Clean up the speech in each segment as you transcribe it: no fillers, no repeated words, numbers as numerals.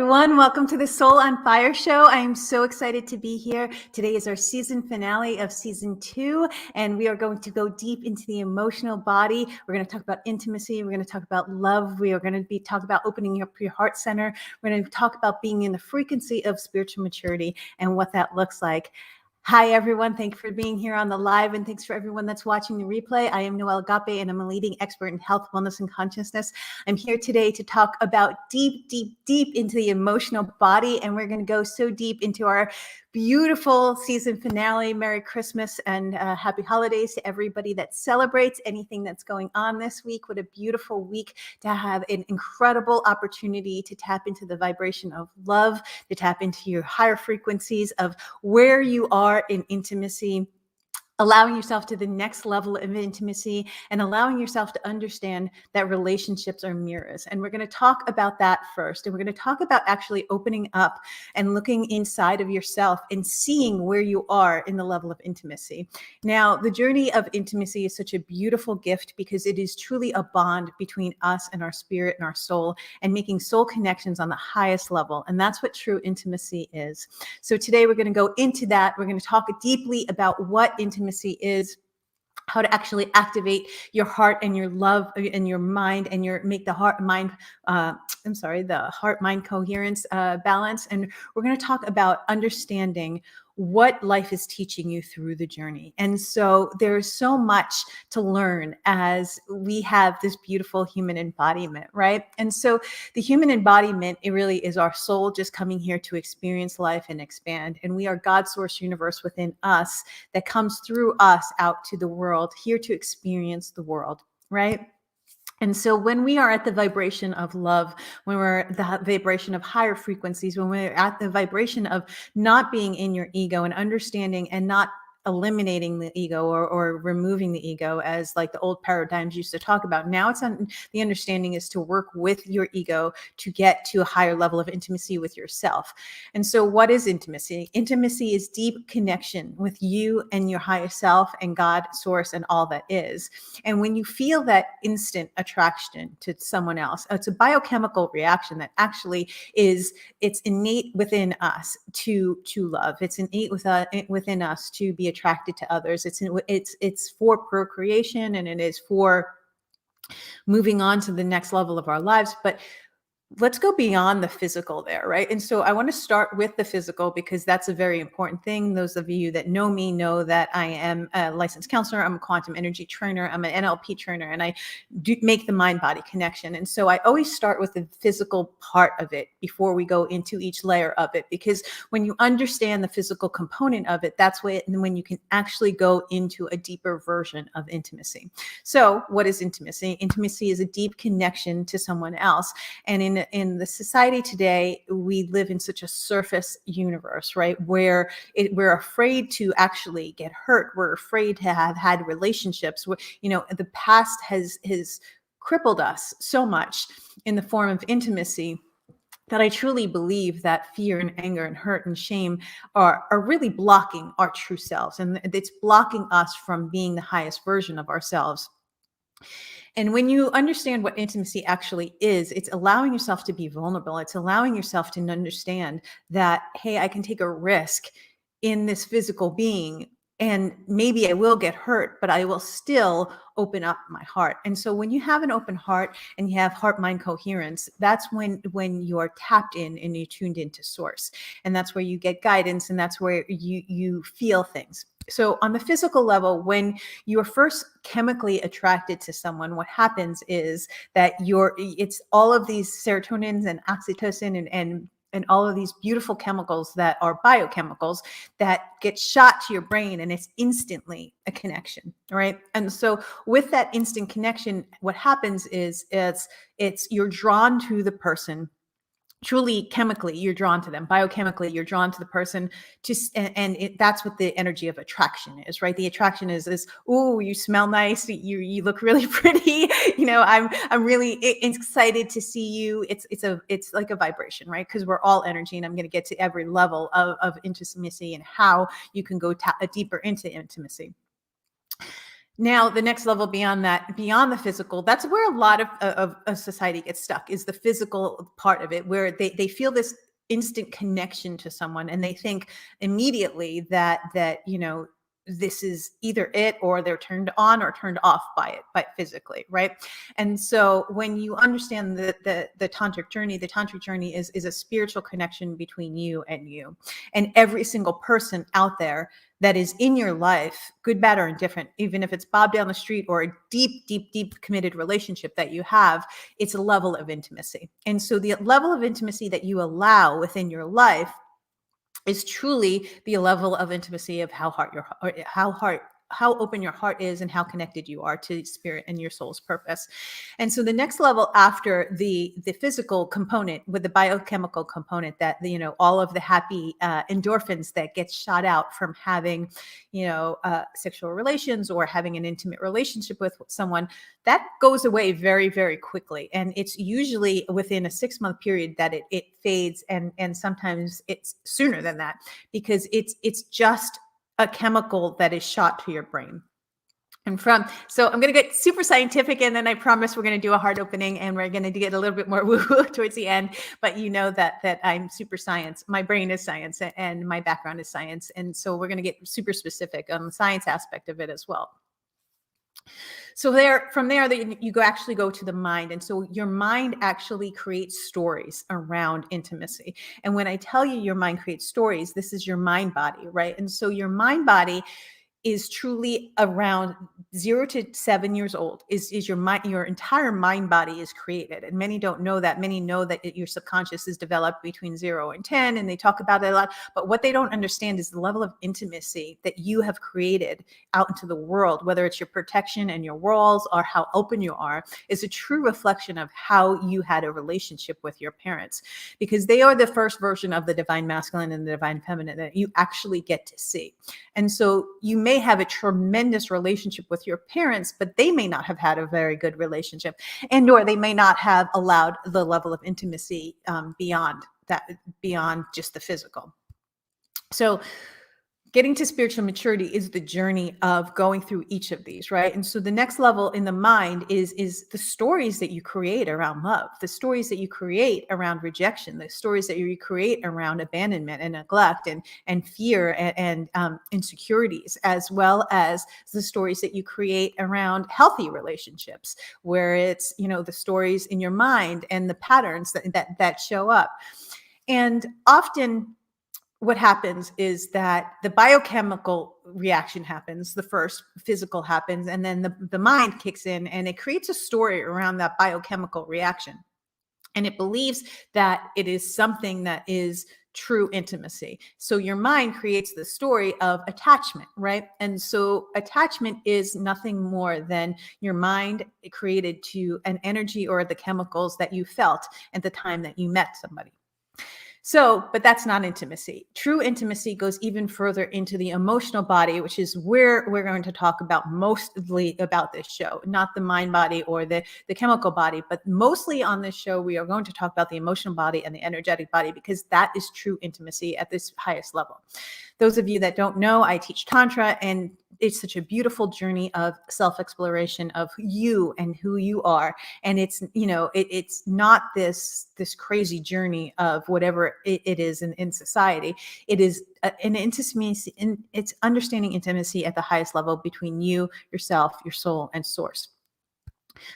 everyone. Welcome to the Soul on Fire show. I am so excited to be here. Today is our season finale of season 2, and we are going to go deep into the emotional body. We're going to talk about intimacy. We're going to talk about love. We are going to talk about opening up your heart center. We're going to talk about being in the frequency of spiritual maturity and what that looks like. Hi, everyone. Thank you for being here on the live, and thanks for everyone that's watching the replay. I am Noelle Agape, and I'm a leading expert in health, wellness, and consciousness. I'm here today to talk about deep into the emotional body, and we're going to go so deep into our beautiful season finale. Merry Christmas and happy holidays to everybody that celebrates anything that's going on this week. What a beautiful week to have an incredible opportunity to tap into the vibration of love, to tap into your higher frequencies of where you are in intimacy, allowing yourself to the next level of intimacy, and allowing yourself to understand that relationships are mirrors. And we're going to talk about that first. And we're going to talk about actually opening up and looking inside of yourself and seeing where you are in the level of intimacy. Now, the journey of intimacy is such a beautiful gift because it is truly a bond between us and our spirit and our soul, and making soul connections on the highest level. And that's what true intimacy is. So today we're going to go into that. We're going to talk deeply about what intimacy is, how to actually activate your heart and your love and your mind, and make the heart mind the heart mind coherence balance. And we're going to talk about understanding what life is teaching you through the journey. And so there's so much to learn as we have this beautiful human embodiment, right? And so the human embodiment, it really is our soul just coming here to experience life and expand. And we are God's source universe within us that comes through us out to the world, here to experience the world, right? And so when we are at the vibration of love, when we're at the vibration of higher frequencies, when we're at the vibration of not being in your ego and understanding and not eliminating the ego or removing the ego, as like the old paradigms used to talk about. Now it's on the understanding is to work with your ego to get to a higher level of intimacy with yourself. And so what is intimacy? Intimacy is deep connection with you and your higher self and God, source, and all that is. And when you feel that instant attraction to someone else, it's a biochemical reaction that actually it's innate within us to love. It's innate within us to be attracted to others. It's for procreation, and it is for moving on to the next level of our lives. But let's go beyond the physical there, right? And so I want to start with the physical because that's a very important thing. Those of you that know me know that I am a licensed counselor. I'm a quantum energy trainer. I'm an NLP trainer, and I do make the mind-body connection. And so I always start with the physical part of it before we go into each layer of it, because when you understand the physical component of it, that's when you can actually go into a deeper version of intimacy. So what is intimacy? Intimacy is a deep connection to someone else. And in the society today, we live in such a surface universe, right? Where we're afraid to actually get hurt. We're afraid to have had relationships. The past has crippled us so much in the form of intimacy that I truly believe that fear and anger and hurt and shame are really blocking our true selves. And it's blocking us from being the highest version of ourselves. And when you understand what intimacy actually is, it's allowing yourself to be vulnerable. It's allowing yourself to understand that, hey, I can take a risk in this physical being, and maybe I will get hurt, but I will still open up my heart. And so when you have an open heart and you have heart-mind coherence, that's when you're tapped in and you're tuned into source. And that's where you get guidance, and that's where you feel things. So on the physical level, when you are first chemically attracted to someone, what happens is that it's all of these serotonins and oxytocin and all of these beautiful chemicals that are biochemicals that get shot to your brain, and it's instantly a connection, right? And so with that instant connection, what happens is you're drawn to the person. Truly, chemically, you're drawn to them. Biochemically, you're drawn to the person. That's what the energy of attraction is, right? The attraction is, oh, you smell nice. You look really pretty. I'm really excited to see you. It's like a vibration, right? Because we're all energy, and I'm going to get to every level of intimacy and how you can go deeper into intimacy. Now, the next level beyond that, beyond the physical, that's where a lot of society gets stuck, is the physical part of it, where they feel this instant connection to someone and they think immediately that this is either it, or they're turned on or turned off by it, but physically, right? And so when you understand the tantric journey is a spiritual connection between you and every single person out there that is in your life, good, bad, or indifferent, even if it's Bob down the street or a deep, deep, deep committed relationship that you have, it's a level of intimacy. And so the level of intimacy that you allow within your life is truly the level of intimacy of how open your heart is and how connected you are to spirit and your soul's purpose. And so the next level after the physical component, with the biochemical component, that all of the happy endorphins that gets shot out from having sexual relations or having an intimate relationship with someone, that goes away very, very quickly. And it's usually within a 6-month period that it fades, and sometimes it's sooner than that, because it's just a chemical that is shot to your brain. So I'm going to get super scientific, and then I promise we're going to do a heart opening, and we're going to get a little bit more woo-woo towards the end. But you know that I'm super science. My brain is science, and my background is science. And so we're going to get super specific on the science aspect of it as well. So from there, you actually go to the mind. And so your mind actually creates stories around intimacy. And when I tell you your mind creates stories, this is your mind body, right? And so your mind body is truly around 0 to 7 years old, is your mind. Your entire mind body is created. And many don't know that. Many know that your subconscious is developed between 0 and 10, and they talk about it a lot. But what they don't understand is the level of intimacy that you have created out into the world, whether it's your protection and your walls or how open you are, is a true reflection of how you had a relationship with your parents, because they are the first version of the divine masculine and the divine feminine that you actually get to see. And so you may have a tremendous relationship with your parents, but they may not have had a very good relationship, and or they may not have allowed the level of intimacy beyond just the physical. So getting to spiritual maturity is the journey of going through each of these, right? And so the next level in the mind is the stories that you create around love, the stories that you create around rejection, the stories that you create around abandonment and neglect and fear and insecurities, as well as the stories that you create around healthy relationships, where it's the stories in your mind and the patterns that show up. And often what happens is that the biochemical reaction happens, the first physical happens, and then the mind kicks in, and it creates a story around that biochemical reaction. And it believes that it is something that is true intimacy. So your mind creates the story of attachment, right? And so attachment is nothing more than your mind created to an energy or the chemicals that you felt at the time that you met somebody. So, but that's not intimacy. True intimacy goes even further into the emotional body, which is where we're going to talk about mostly about this show, not the mind body or the chemical body, but mostly on this show, we are going to talk about the emotional body and the energetic body, because that is true intimacy at this highest level. Those of you that don't know, I teach Tantra, and it's such a beautiful journey of self-exploration of you and who you are. And it's, it's not this crazy journey of whatever it is in society. It is an intimacy, it's understanding intimacy at the highest level between you, yourself, your soul, and source.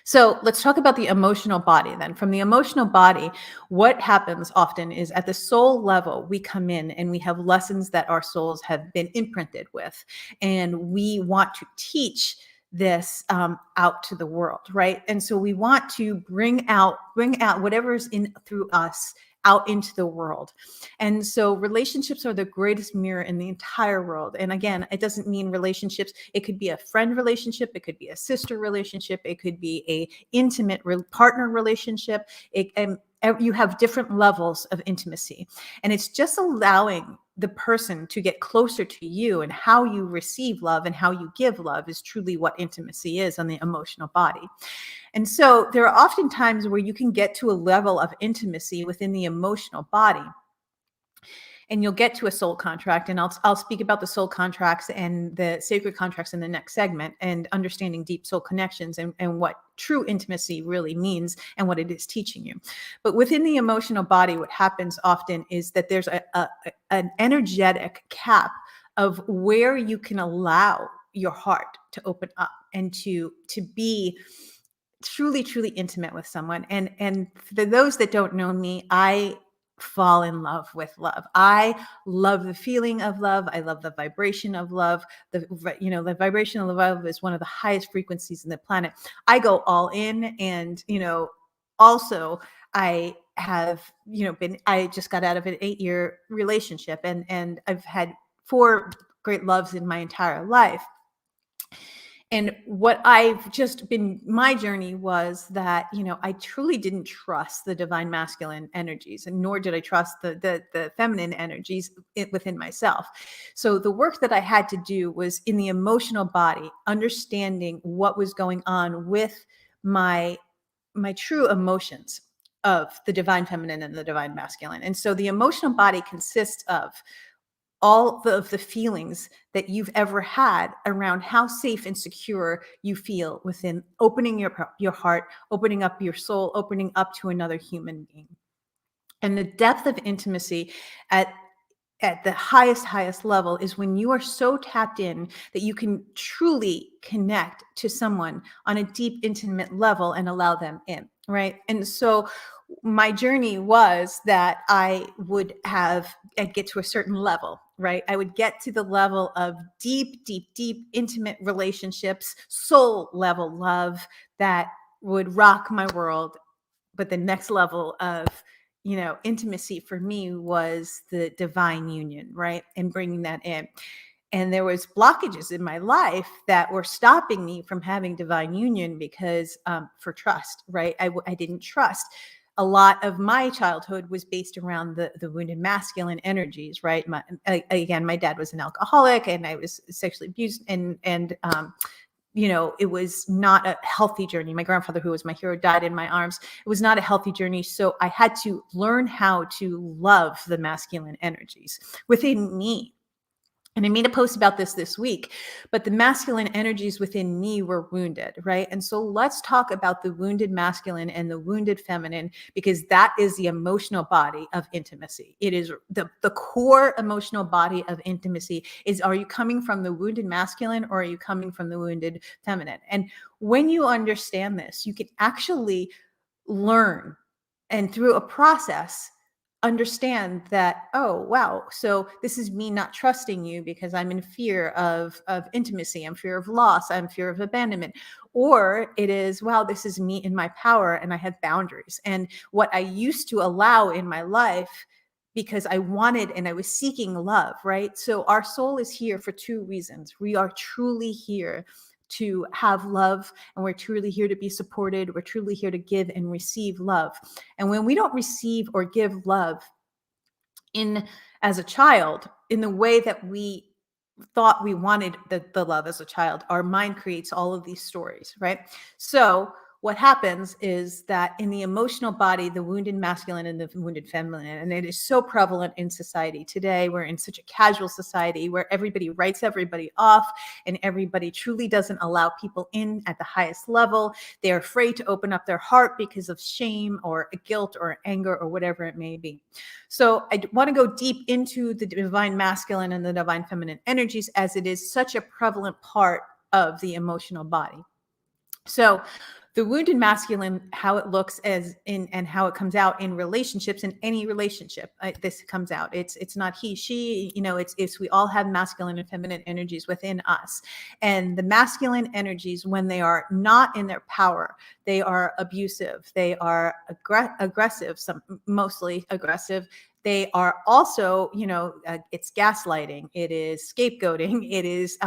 So let's talk about the emotional body then. From the emotional body, what happens often is at the soul level, we come in and we have lessons that our souls have been imprinted with. And we want to teach this out to the world, right? And so we want to bring out whatever's in through us out into the world. And so relationships are the greatest mirror in the entire world. And again, it doesn't mean relationships. It could be a friend relationship. It could be a sister relationship. It could be a intimate partner relationship. You have different levels of intimacy. And it's just allowing the person to get closer to you, and how you receive love and how you give love is truly what intimacy is on the emotional body. And so there are often times where you can get to a level of intimacy within the emotional body. and you'll get to a soul contract, and I'll speak about the soul contracts and the sacred contracts in the next segment, and understanding deep soul connections and what true intimacy really means and what it is teaching you. But within the emotional body, what happens often is that there's an energetic cap of where you can allow your heart to open up and to be truly intimate with someone. And for those that don't know me, I fall in love with love. I love the feeling of love. I love the vibration of love. The vibration of love is one of the highest frequencies in the planet. I go all in, and also I have I just got out of an 8-year relationship, and I've had 4 great loves in my entire life. And what I've just been, my journey was that, I truly didn't trust the divine masculine energies, and nor did I trust the feminine energies within myself. So the work that I had to do was in the emotional body, understanding what was going on with my true emotions of the divine feminine and the divine masculine. And so the emotional body consists of all of the feelings that you've ever had around how safe and secure you feel within opening your heart, opening up your soul, opening up to another human being. And the depth of intimacy at the highest level is when you are so tapped in that you can truly connect to someone on a deep, intimate level and allow them in, right? And so my journey was that I'd get to a certain level, right? I would get to the level of deep, intimate relationships, soul level love that would rock my world. But the next level of intimacy for me was the divine union, right? And bringing that in. And there was blockages in my life that were stopping me from having divine union because for trust, right? I didn't trust. A lot of my childhood was based around the wounded masculine energies, right? My dad was an alcoholic, and I was sexually abused, and it was not a healthy journey. My grandfather, who was my hero, died in my arms. It was not a healthy journey. So I had to learn how to love the masculine energies within me. And I made a post about this week, but the masculine energies within me were wounded, right? And so let's talk about the wounded masculine and the wounded feminine, because that is the emotional body of intimacy. It is the core emotional body of intimacy is, are you coming from the wounded masculine or are you coming from the wounded feminine? And when you understand this, you can actually learn, and through a process, understand that, oh, wow, so this is me not trusting you because I'm in fear of intimacy, I'm fear of loss, I'm fear of abandonment. Or it is, wow, this is me in my power and I have boundaries. And what I used to allow in my life because I wanted and I was seeking love, right? So our soul is here for 2 reasons. We are truly here to have love, and we're truly here to be supported. We're truly here to give and receive love. And when we don't receive or give love as a child in the way that we thought we wanted the love as a child, our mind creates all of these stories, right? So what happens is that in the emotional body, the wounded masculine and the wounded feminine, and it is so prevalent in society today. We're in such a casual society where everybody writes everybody off, and everybody truly doesn't allow people in at the highest level. They're afraid to open up their heart because of shame or guilt or anger or whatever it may be. So I want to go deep into the divine masculine and the divine feminine energies, as it is such a prevalent part of the emotional body. So the wounded masculine, how it looks and how it comes out in relationships, in any relationship, this comes out. It's not he, she, it's we all have masculine and feminine energies within us. And the masculine energies, when they are not in their power, they are abusive, they are aggressive, mostly aggressive. They are also, it's gaslighting, it is scapegoating, it is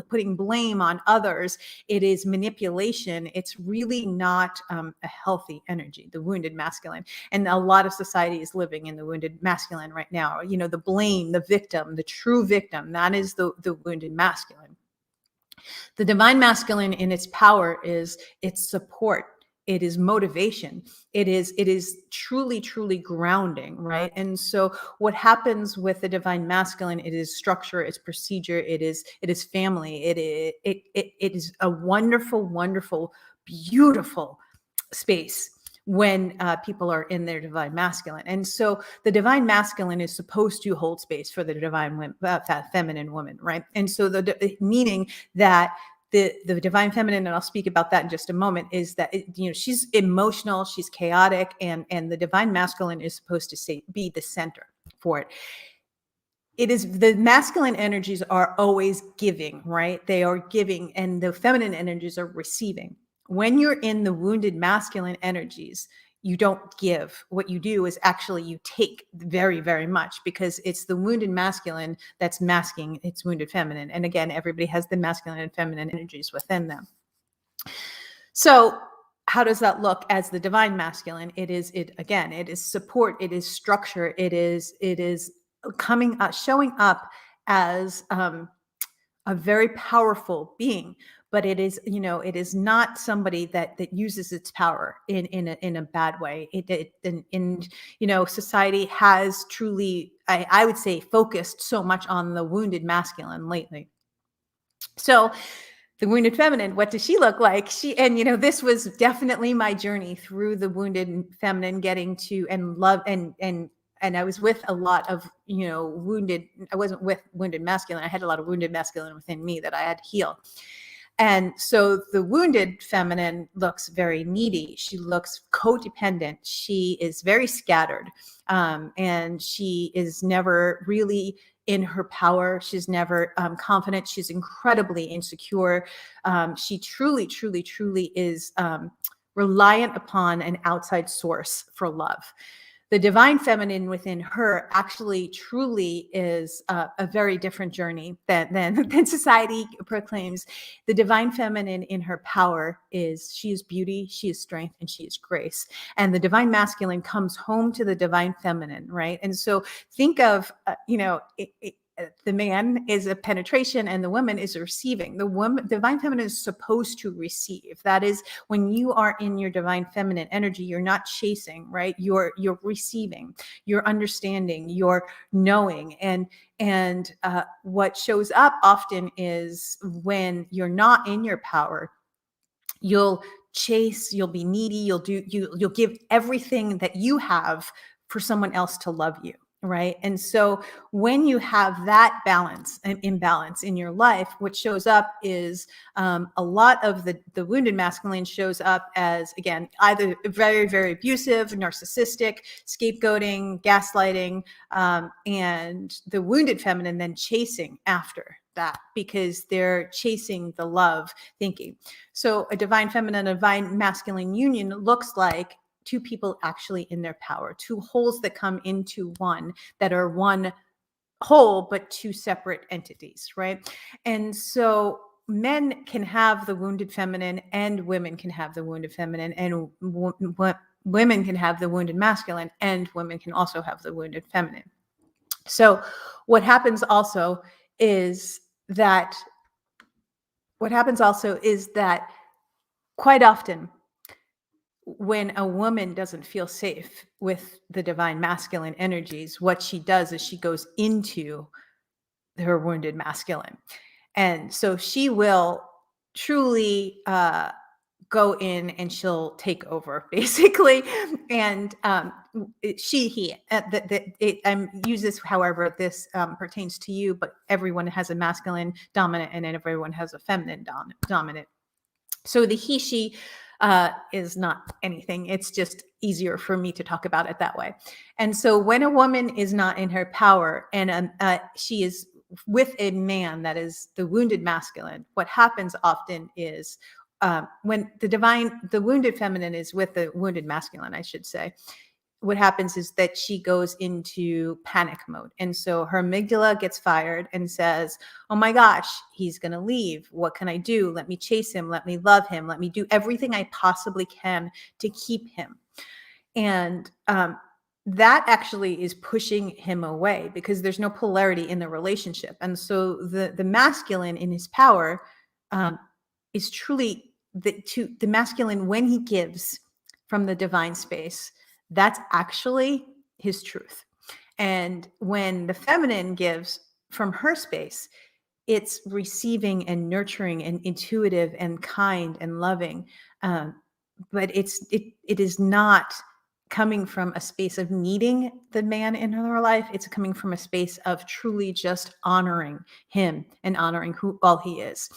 putting blame on others, it is manipulation. It's really not a healthy energy, the wounded masculine. And a lot of society is living in the wounded masculine right now. The blame, the victim, the true victim, that is the wounded masculine. The divine masculine in its power is its support. it is motivation. It is truly, truly grounding, right? And so what happens with the divine masculine, it is structure, it's procedure, it is family. It is a wonderful, wonderful, beautiful space when people are in their divine masculine. And so the divine masculine is supposed to hold space for the divine feminine woman, right? And so meaning that the divine feminine, and I'll speak about that in just a moment, is that she's emotional, she's chaotic, and the divine masculine is supposed to be the center for it. It is, the masculine energies are always giving, right? They are giving, and the feminine energies are receiving. When you're in the wounded masculine energies, you don't give. What you do is actually you take very, very much, because it's the wounded masculine that's masking its wounded feminine. And again, everybody has the masculine and feminine energies within them. So how does that look as the divine masculine? It is support, it is structure, it is coming up, showing up as a very powerful being, but it is not somebody that uses its power in a bad way. Society has truly, I would say, focused so much on the wounded masculine lately. So the wounded feminine, what does she look like? This was definitely my journey through the wounded feminine, getting to and love and I was with a lot of, wounded. I wasn't with wounded masculine. I had a lot of wounded masculine within me that I had to heal. And so the wounded feminine looks very needy. She looks codependent. She is very scattered. And she is never really in her power. She's never confident. She's incredibly insecure. She truly, truly, truly is reliant upon an outside source for love. The divine feminine within her actually truly is a very different journey than society proclaims. The divine feminine in her power she is beauty, she is strength, and she is grace. And the divine masculine comes home to the divine feminine, right? And so think of, the man is a penetration and the woman is a receiving. The divine feminine is supposed to receive. That is, when you are in your divine feminine energy, you're not chasing, right? You're receiving, you're understanding, you're knowing. And what shows up often is when you're not in your power, you'll chase, you'll be needy, you'll give everything that you have for someone else to love you. Right. And so when you have that balance and imbalance in your life, what shows up is a lot of the wounded masculine shows up as, again, either very, very abusive, narcissistic, scapegoating, gaslighting, and the wounded feminine then chasing after that because they're chasing the love thinking. So a divine feminine, a divine masculine union looks like two people actually in their power, two wholes that come into one, that are one whole, but two separate entities, right? And so men can have the wounded feminine and women can have the wounded feminine, and women can have the wounded masculine and women can also have the wounded feminine. So what happens also is that quite often, when a woman doesn't feel safe with the divine masculine energies, what she does is she goes into her wounded masculine. And so she will truly go in and she'll take over, basically. And use this however this pertains to you, but everyone has a masculine dominant and then everyone has a feminine dominant. So the he, she is not anything. It's just easier for me to talk about it that way. And so when a woman is not in her power and she is with a man that is the wounded masculine, what happens often is when the wounded feminine is with the wounded masculine, I should say, what happens is that she goes into panic mode. And so her amygdala gets fired and says, oh my gosh, he's going to leave. What can I do? Let me chase him. Let me love him. Let me do everything I possibly can to keep him. And that actually is pushing him away because there's no polarity in the relationship. And so the masculine in his power is truly the masculine, when he gives from the divine space, that's actually his truth. And when the feminine gives from her space, it's receiving and nurturing and intuitive and kind and loving. Um, but it is not coming from a space of needing the man in her life. It's coming from a space of truly just honoring him and honoring who all he is.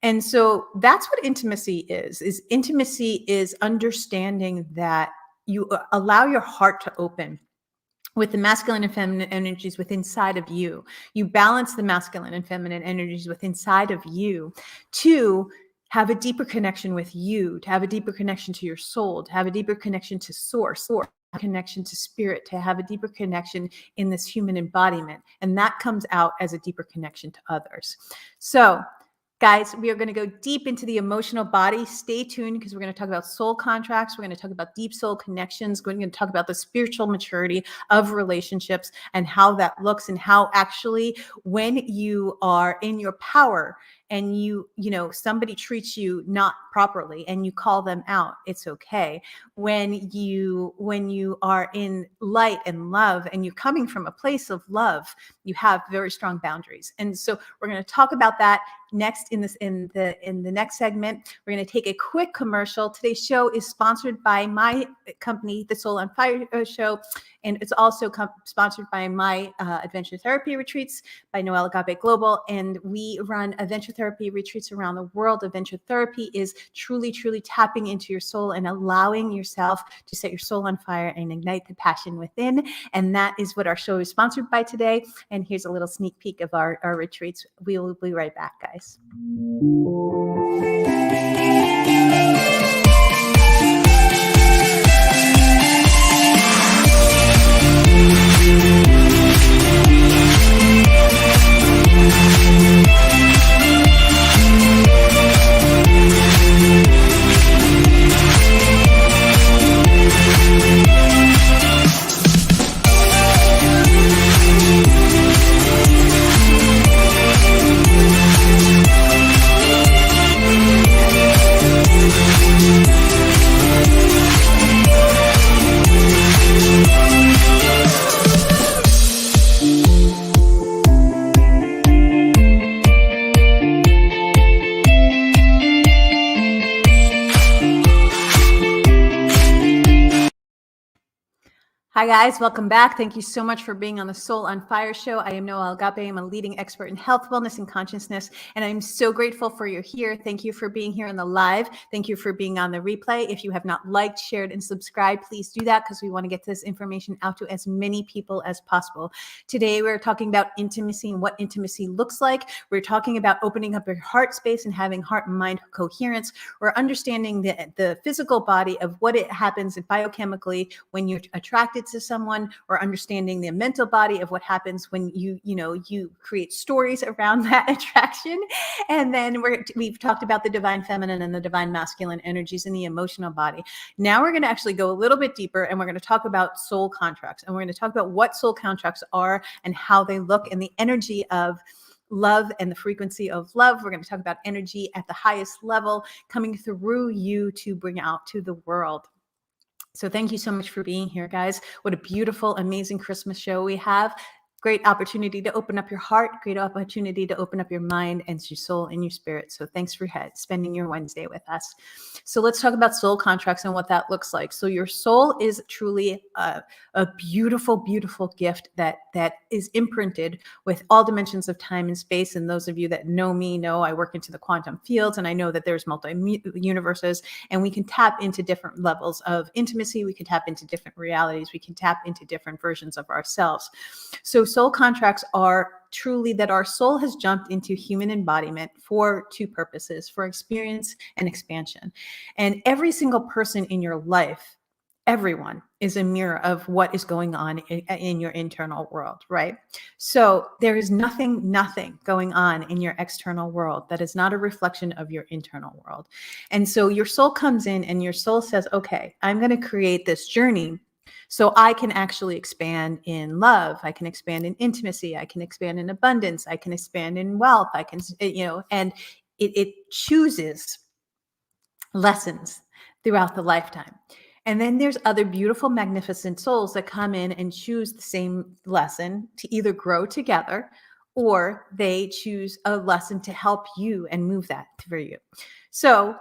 And so that's what intimacy is intimacy is understanding that you allow your heart to open with the masculine and feminine energies within inside of you. You balance the masculine and feminine energies within inside of you to have a deeper connection with you, to have a deeper connection to your soul, to have a deeper connection to source, or a connection to spirit, to have a deeper connection in this human embodiment. And that comes out as a deeper connection to others. So, guys, we are going to go deep into the emotional body. Stay tuned because we're going to talk about soul contracts. We're going to talk about deep soul connections. We're going to talk about the spiritual maturity of relationships and how that looks, and how actually when you are in your power and you know, somebody treats you not properly and you call them out, it's okay. When you are in light and love and you're coming from a place of love, you have very strong boundaries. And so we're going to talk about that next in the next segment. We're going to take a quick commercial. Today's show is sponsored by my company, the Soul on Fire Show, and it's also sponsored by my Adventure Therapy Retreats by Noelle Agape Global. And we run adventure therapy retreats around the world. Adventure therapy is truly tapping into your soul and allowing yourself to set your soul on fire and ignite the passion within. And that is what our show is sponsored by today. And here's a little sneak peek of our retreats. We will be right back, guys. Hi, guys. Welcome back. Thank you so much for being on the Soul on Fire show. I am Noelle Agape. I'm a leading expert in health, wellness, and consciousness, and I'm so grateful for you here. Thank you for being here on the live. Thank you for being on the replay. If you have not liked, shared, and subscribed, please do that because we want to get this information out to as many people as possible. Today, we're talking about intimacy and what intimacy looks like. We're talking about opening up your heart space and having heart and mind coherence. We're understanding the physical body of what it happens biochemically when you're attracted to someone, or understanding the mental body of what happens when you create stories around that attraction. And then we've talked about the divine feminine and the divine masculine energies in the emotional body. Now we're going to actually go a little bit deeper, and we're going to talk about soul contracts, and we're going to talk about what soul contracts are and how they look, and the energy of love and the frequency of love. We're going to talk about energy at the highest level coming through you to bring out to the world. So thank you so much for being here, guys. What a beautiful, amazing Christmas show we have. Great opportunity to open up your heart, great opportunity to open up your mind and your soul and your spirit. So thanks for spending your Wednesday with us. So let's talk about soul contracts and what that looks like. So your soul is truly a beautiful, beautiful gift that is imprinted with all dimensions of time and space. And those of you that know me know I work into the quantum fields, and I know that there's multi-universes, and we can tap into different levels of intimacy. We can tap into different realities. We can tap into different versions of ourselves. So soul contracts are truly that our soul has jumped into human embodiment for two purposes: for experience and expansion. And every single person in your life, everyone, is a mirror of what is going on in your internal world, right? So there is nothing going on in your external world that is not a reflection of your internal world. And so your soul comes in and your soul says, okay, I'm going to create this journey so I can actually expand in love. I can expand in intimacy. I can expand in abundance. I can expand in wealth. I can, and it chooses lessons throughout the lifetime. And then there's other beautiful, magnificent souls that come in and choose the same lesson to either grow together or they choose a lesson to help you and move that for you. So,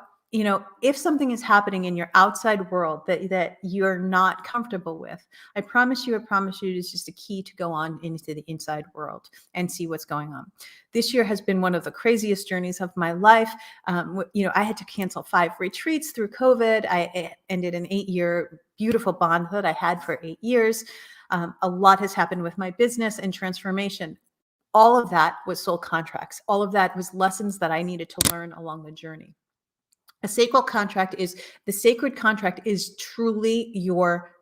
if something is happening in your outside world that you're not comfortable with, I promise you, it's just a key to go on into the inside world and see what's going on. This year has been one of the craziest journeys of my life. I had to cancel 5 retreats through COVID. I ended an 8-year beautiful bond that I had for 8 years. A lot has happened with my business and transformation. All of that was soul contracts. All of that was lessons that I needed to learn along the journey. The sacred contract is truly your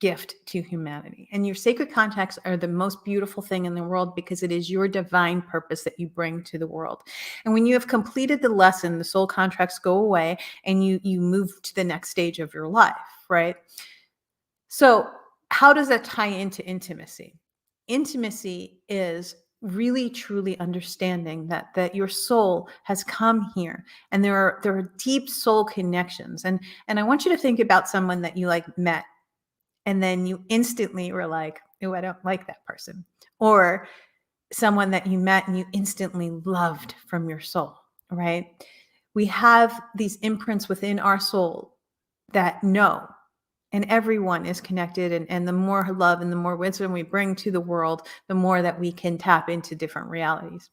gift to humanity. And your sacred contracts are the most beautiful thing in the world because it is your divine purpose that you bring to the world. And when you have completed the lesson, the soul contracts go away and you move to the next stage of your life, right? So how does that tie into intimacy? Intimacy is really truly understanding that your soul has come here and there are deep soul connections. And I want you to think about someone that you met and then you instantly were like, oh, I don't like that person. Or someone that you met and you instantly loved from your soul, right? We have these imprints within our soul that know, and everyone is connected. And the more love and the more wisdom we bring to the world, the more that we can tap into different realities.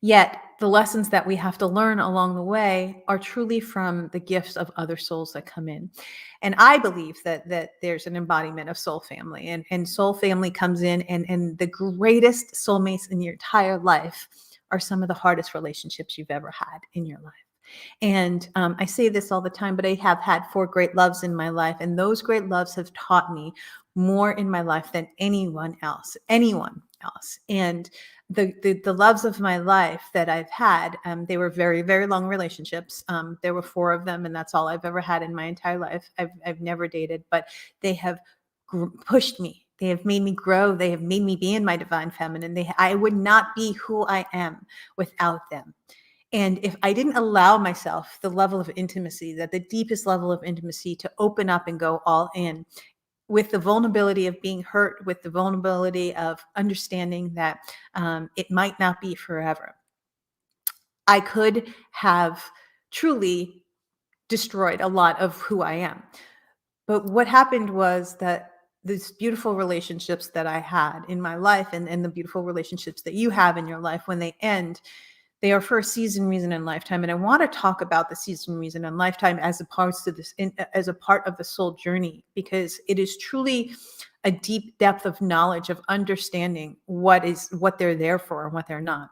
Yet the lessons that we have to learn along the way are truly from the gifts of other souls that come in. And I believe that there's an embodiment of soul family, and soul family comes in, and the greatest soulmates in your entire life are some of the hardest relationships you've ever had in your life. And I say this all the time, but I have had 4 great loves in my life. And those great loves have taught me more in my life than anyone else. And the loves of my life that I've had, they were very, very long relationships. There were 4 of them, and that's all I've ever had in my entire life. I've never dated, but they have pushed me. They have made me grow. They have made me be in my divine feminine. I would not be who I am without them. And if I didn't allow myself the level of intimacy, that the deepest level of intimacy, to open up and go all in with the vulnerability of being hurt, with the vulnerability of understanding that it might not be forever, I could have truly destroyed a lot of who I am. But what happened was that these beautiful relationships that I had in my life, and the beautiful relationships that you have in your life, when they end, they are for a season, reason, and lifetime. And I want to talk about the season, reason, and lifetime as opposed to this, as a part of the soul journey, because it is truly a deep depth of knowledge, of understanding what they're there for and what they're not.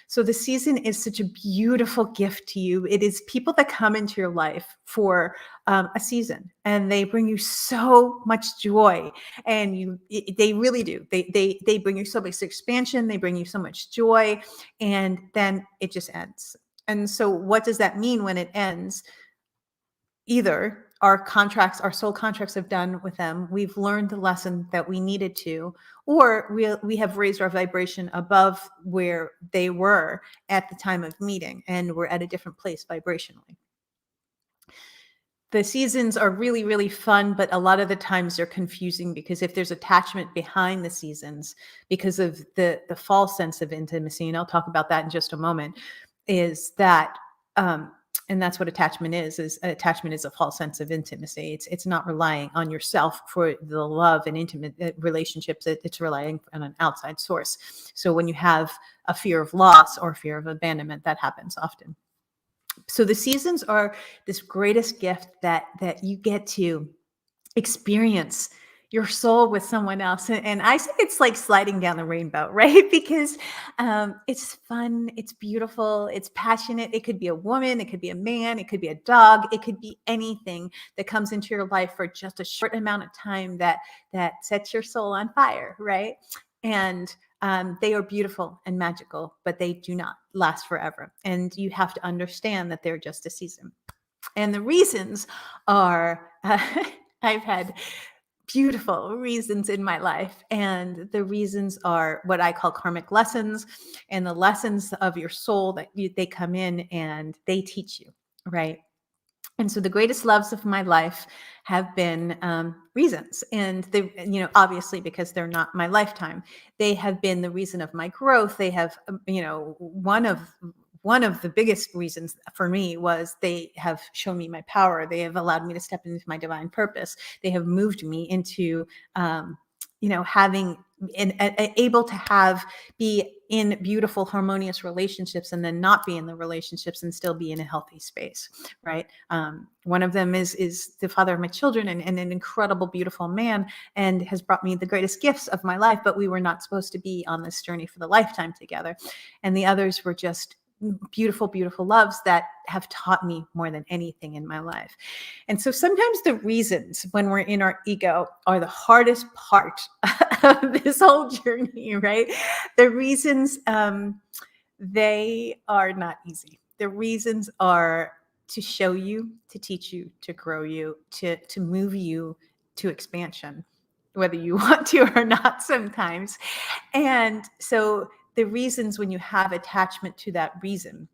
So the season is such a beautiful gift to you. It is people that come into your life for a season, and they bring you so much joy. And they really do. They bring you so much expansion. They bring you so much joy, and then it just ends. And so, what does that mean when it ends? Either our soul contracts have done with them. We've learned the lesson that we needed to, or we have raised our vibration above where they were at the time of meeting, and we're at a different place vibrationally. The seasons are really, really fun, but a lot of the times they're confusing because if there's attachment behind the seasons, because of the false sense of intimacy, and I'll talk about that in just a moment, is that and that's what attachment is attachment is a false sense of intimacy. It's not relying on yourself for the love and intimate relationships. It's relying on an outside source. So when you have a fear of loss or fear of abandonment, that happens often. So the seasons are this greatest gift that you get to experience your soul with someone else. And I think it's like sliding down the rainbow, right? Because it's fun, it's beautiful, it's passionate. It could be a woman, it could be a man, it could be a dog, it could be anything that comes into your life for just a short amount of time that sets your soul on fire, right? And they are beautiful and magical, but they do not last forever. And you have to understand that they're just a season. And the reasons are, I've had beautiful reasons in my life. And the reasons are what I call karmic lessons, and the lessons of your soul that they come in and they teach you, right? And so the greatest loves of my life have been reasons. And they, obviously because they're not my lifetime, they have been the reason of my growth. They have, one of the biggest reasons for me was they have shown me my power. They have allowed me to step into my divine purpose. They have moved me into, having and able to be in beautiful, harmonious relationships, and then not be in the relationships and still be in a healthy space, right? One of them is the father of my children, and an incredible, beautiful man, and has brought me the greatest gifts of my life. But we were not supposed to be on this journey for the lifetime together. And the others were just beautiful, beautiful loves that have taught me more than anything in my life. And so sometimes the reasons when we're in our ego are the hardest part of this whole journey, right? The reasons, they are not easy. The reasons are to show you, to teach you, to grow you, to move you to expansion, whether you want to or not sometimes. And so the reasons, when you have attachment to that reason,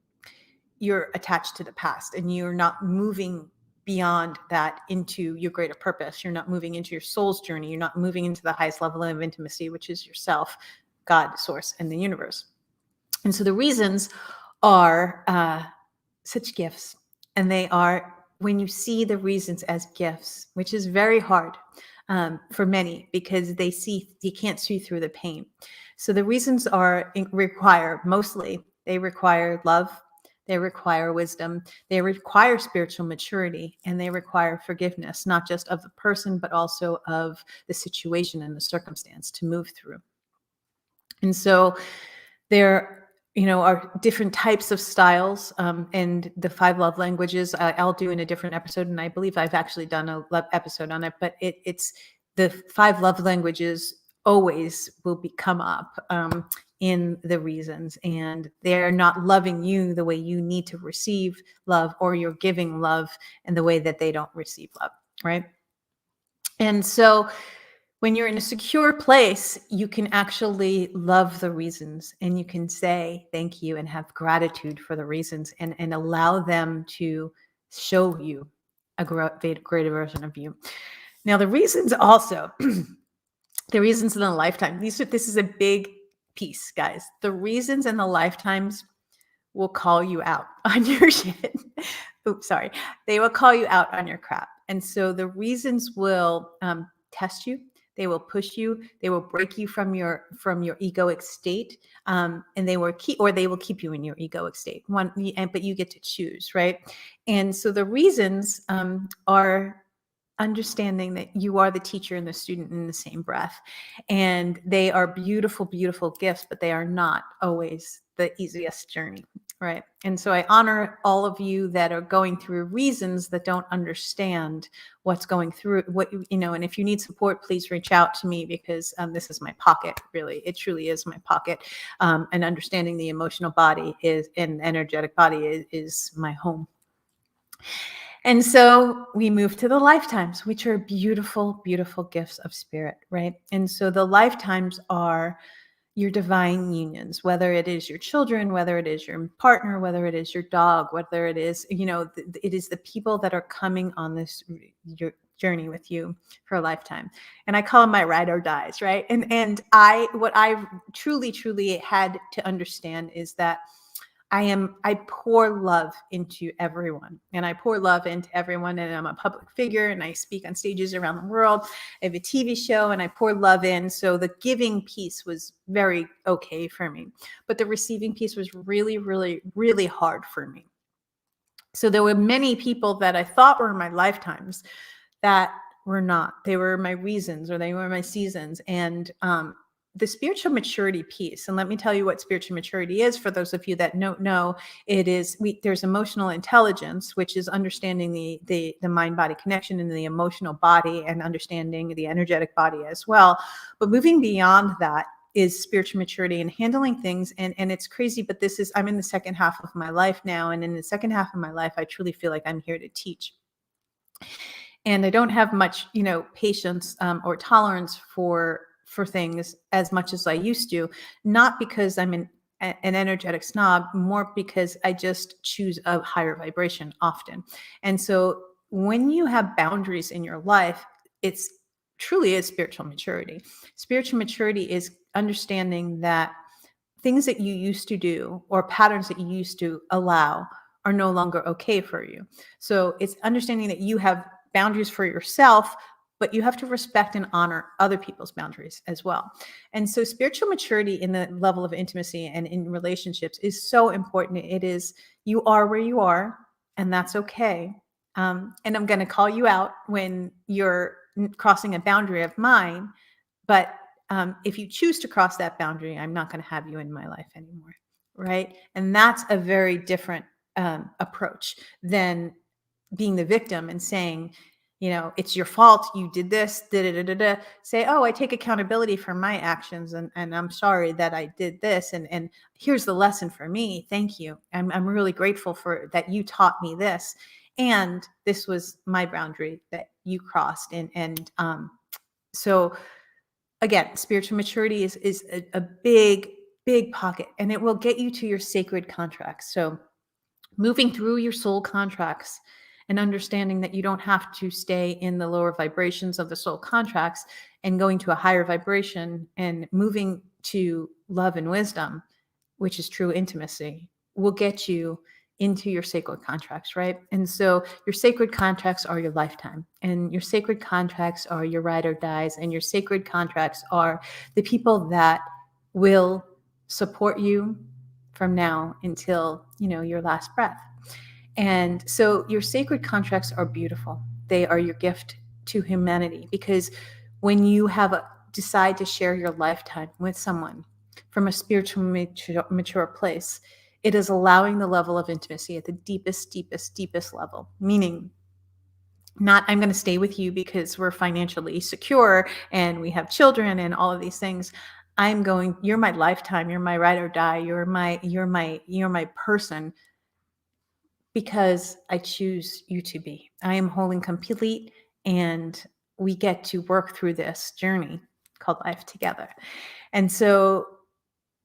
you're attached to the past and you're not moving beyond that into your greater purpose. You're not moving into your soul's journey. You're not moving into the highest level of intimacy, which is yourself, God, source, and the universe. And so the reasons are such gifts. And they are, when you see the reasons as gifts, which is very hard for many, because they can't see through the pain. So the reasons require love, they require wisdom, they require spiritual maturity, and they require forgiveness, not just of the person, but also of the situation and the circumstance to move through. And so there are different types of styles, and the 5 love languages I'll do in a different episode, and I believe I've actually done a episode on it. But it's the 5 love languages always will come up in the reasons, and they're not loving you the way you need to receive love, or you're giving love in the way that they don't receive love, right? And so when you're in a secure place, you can actually love the reasons, and you can say thank you and have gratitude for the reasons, and allow them to show you a greater version of you. Now, the reasons also, the reasons in the lifetime, this is a big piece, guys. The reasons in the lifetimes will call you out on your shit. Oops, sorry. They will call you out on your crap. And so the reasons will test you. They will push you. They will break you from your egoic state, and they will keep you in your egoic state. But you get to choose, right? And so the reasons are understanding that you are the teacher and the student in the same breath, and they are beautiful, beautiful gifts, but they are not always the easiest journey. Right. And so I honor all of you that are going through reasons that don't understand what's going through, and if you need support, please reach out to me, because this is my pocket, really. It truly is my pocket. And understanding the emotional body and energetic body is my home. And so we move to the lifetimes, which are beautiful, beautiful gifts of spirit, right? And so the lifetimes are your divine unions, whether it is your children, whether it is your partner, whether it is your dog, whether it is, it is the people that are coming on this your journey with you for a lifetime. And I call them my ride or dies, right? And what I truly, truly had to understand is that I pour love into everyone, and I pour love into everyone. And I'm a public figure, and I speak on stages around the world. I have a TV show, and I pour love in. So the giving piece was very okay for me, but the receiving piece was really, really, really hard for me. So there were many people that I thought were my lifetimes that were not. They were my reasons, or they were my seasons. And the spiritual maturity piece, and let me tell you what spiritual maturity is for those of you that don't know. It is there's emotional intelligence, which is understanding the mind-body connection and the emotional body, and understanding the energetic body as well. But moving beyond that is spiritual maturity and handling things. And it's crazy, but I'm in the second half of my life now, and in the second half of my life, I truly feel like I'm here to teach. And I don't have much, patience or tolerance for things as much as I used to, not because I'm an energetic snob, more because I just choose a higher vibration often. And so when you have boundaries in your life, it's truly is spiritual maturity. Spiritual maturity is understanding that things that you used to do or patterns that you used to allow are no longer okay for you. So it's understanding that you have boundaries for yourself, but you have to respect and honor other people's boundaries as well. And so spiritual maturity in the level of intimacy and in relationships is so important. It is, you are where you are, and that's okay. And I'm going to call you out when you're crossing a boundary of mine, but if you choose to cross that boundary, I'm not going to have you in my life anymore. Right. And that's a very different approach than being the victim and saying, it's your fault. You did this. Da, da, da, da, da. Say, oh, I take accountability for my actions, and I'm sorry that I did this. And here's the lesson for me. Thank you. I'm really grateful for that. You taught me this. And this was my boundary that you crossed. And so again, spiritual maturity is a big, big pocket, and it will get you to your sacred contracts. So moving through your soul contracts and understanding that you don't have to stay in the lower vibrations of the soul contracts and going to a higher vibration and moving to love and wisdom, which is true intimacy, will get you into your sacred contracts, right? And so your sacred contracts are your lifetime, and your sacred contracts are your ride or dies, and your sacred contracts are the people that will support you from now until, your last breath. And so your sacred contracts are beautiful. They are your gift to humanity, because when you decide to share your lifetime with someone from a spiritual mature place, it is allowing the level of intimacy at the deepest, deepest, deepest level, meaning not I'm going to stay with you because we're financially secure and we have children and all of these things. You're my lifetime, you're my ride or die, you're my person, because I choose you to be. I am whole and complete, and we get to work through this journey called life together. And so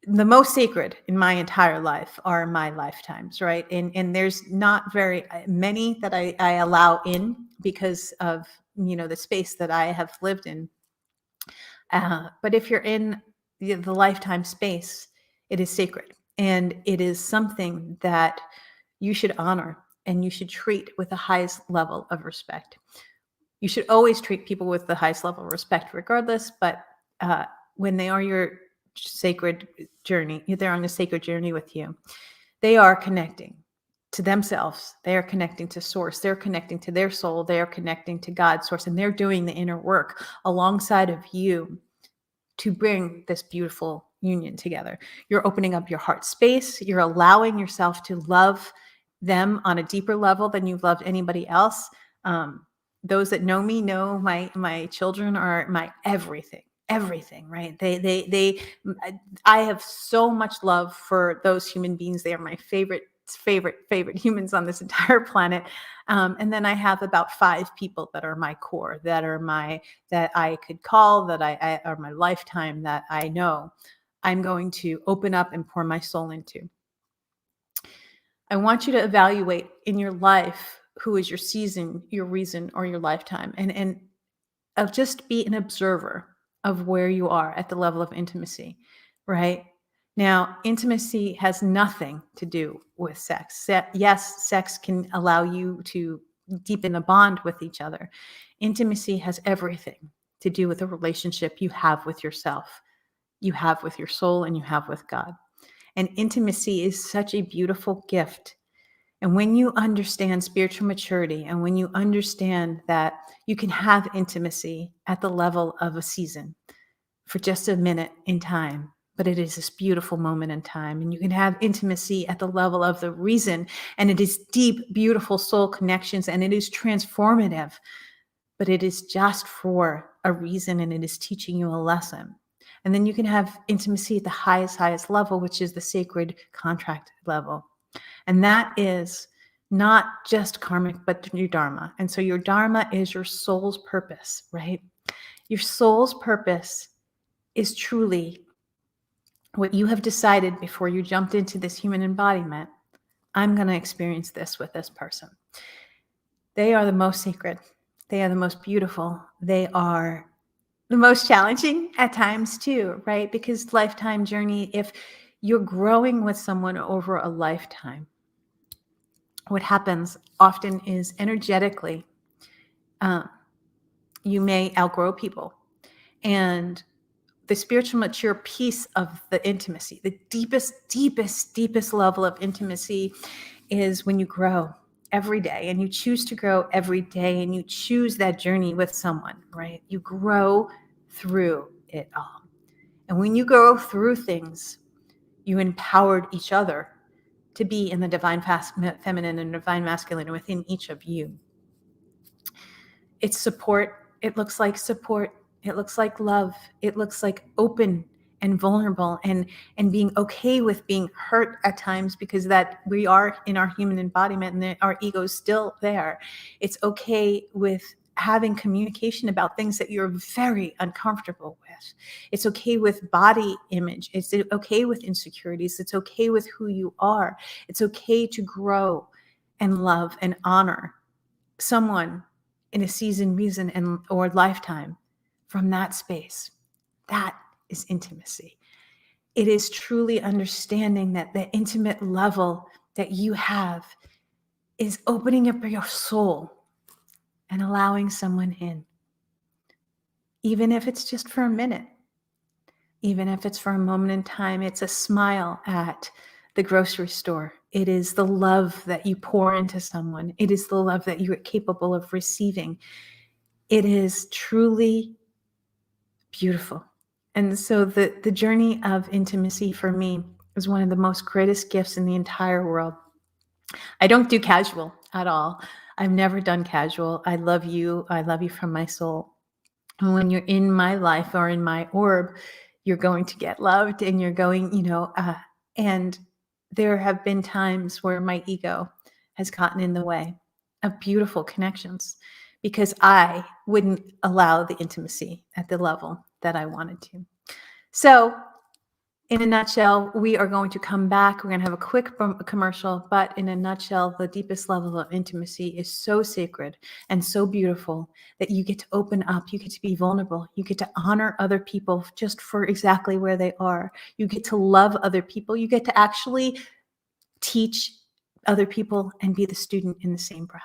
the most sacred in my entire life are my lifetimes, right? And there's not very many that I allow in because of, the space that I have lived in. But if you're in the lifetime space, it is sacred, and it is something that you should honor and you should treat with the highest level of respect. You should always treat people with the highest level of respect regardless, but when they are your sacred journey, they're on a sacred journey with you, they are connecting to themselves. They are connecting to source. They're connecting to their soul. They are connecting to God's source, and they're doing the inner work alongside of you to bring this beautiful union together. You're opening up your heart space. You're allowing yourself to love them on a deeper level than you've loved anybody else. Those that know me know my children are my everything, right? I have so much love for those human beings. They are my favorite humans on this entire planet. And then I have about 5 people that are my core, that I could call, that I are my lifetime, that I know I'm going to open up and pour my soul into. I want you to evaluate in your life who is your season, your reason, or your lifetime, and just be an observer of where you are at the level of intimacy, right? Now, intimacy has nothing to do with sex. Yes, sex can allow you to deepen the bond with each other. Intimacy has everything to do with the relationship you have with yourself, you have with your soul, and you have with God. And intimacy is such a beautiful gift. And when you understand spiritual maturity, and when you understand that you can have intimacy at the level of a season for just a minute in time, but it is this beautiful moment in time, and you can have intimacy at the level of the reason, and it is deep, beautiful soul connections, and it is transformative, but it is just for a reason, and it is teaching you a lesson. And then you can have intimacy at the highest level, which is the sacred contract level. And that is not just karmic, but your dharma. And so your dharma is your soul's purpose, right? Your soul's purpose is truly what you have decided before you jumped into this human embodiment, I'm going to experience this with this person. They are the most sacred. They are the most beautiful. They are the most challenging at times too, right? Because lifetime journey, if you're growing with someone over a lifetime, what happens often is energetically, you may outgrow people. And the spiritual mature piece of the intimacy, the deepest level of intimacy is when you grow every day and you choose to grow every day and you choose that journey with someone, right? You grow through it all. And when you go through things, you empowered each other to be in the divine feminine and divine masculine within each of you. It's support. It looks like support. It looks like love. It looks like open and vulnerable and being okay with being hurt at times, because that we are in our human embodiment and our ego is still there. It's okay with having communication about things that you're very uncomfortable with. It's okay with body image. It's okay with insecurities. It's okay with who you are. It's okay to grow and love and honor someone in a season, reason, and or lifetime from that space. That is intimacy. It is truly understanding that the intimate level that you have is opening up your soul and allowing someone in. Even if it's just for a minute, even if it's for a moment in time, it's a smile at the grocery store. It is the love that you pour into someone. It is the love that you are capable of receiving. It is truly beautiful. And so the journey of intimacy for me is one of the most greatest gifts in the entire world. I don't do casual at all. I've never done casual. I love you. I love you from my soul. And when you're in my life or in my orb, you're going to get loved and you're going, and there have been times where my ego has gotten in the way of beautiful connections because I wouldn't allow the intimacy at the level that I wanted to. So in a nutshell, we are going to come back. We're going to have a quick commercial, but in a nutshell, the deepest level of intimacy is so sacred and so beautiful that you get to open up. You get to be vulnerable. You get to honor other people just for exactly where they are. You get to love other people. You get to actually teach other people and be the student in the same breath.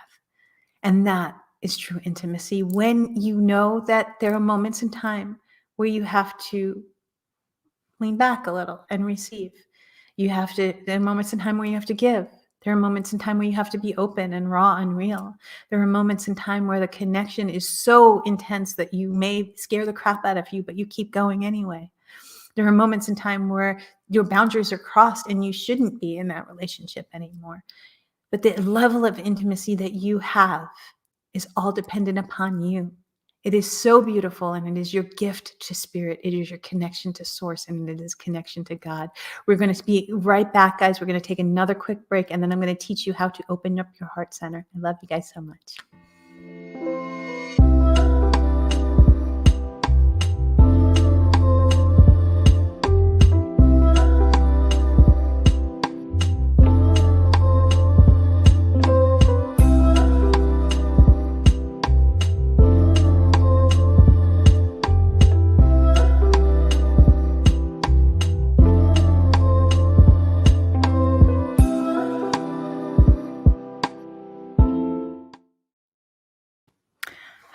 And that is true intimacy. When you know that there are moments in time where you have to lean back a little and receive. There are moments in time where you have to give. There are moments in time where you have to be open and raw and real. There are moments in time where the connection is so intense that you may scare the crap out of you, but you keep going anyway. There are moments in time where your boundaries are crossed and you shouldn't be in that relationship anymore. But the level of intimacy that you have is all dependent upon you. It is so beautiful, and it is your gift to spirit. It is your connection to source, and it is connection to God. We're going to be right back, guys. We're going to take another quick break, and then I'm going to teach you how to open up your heart center. I love you guys so much.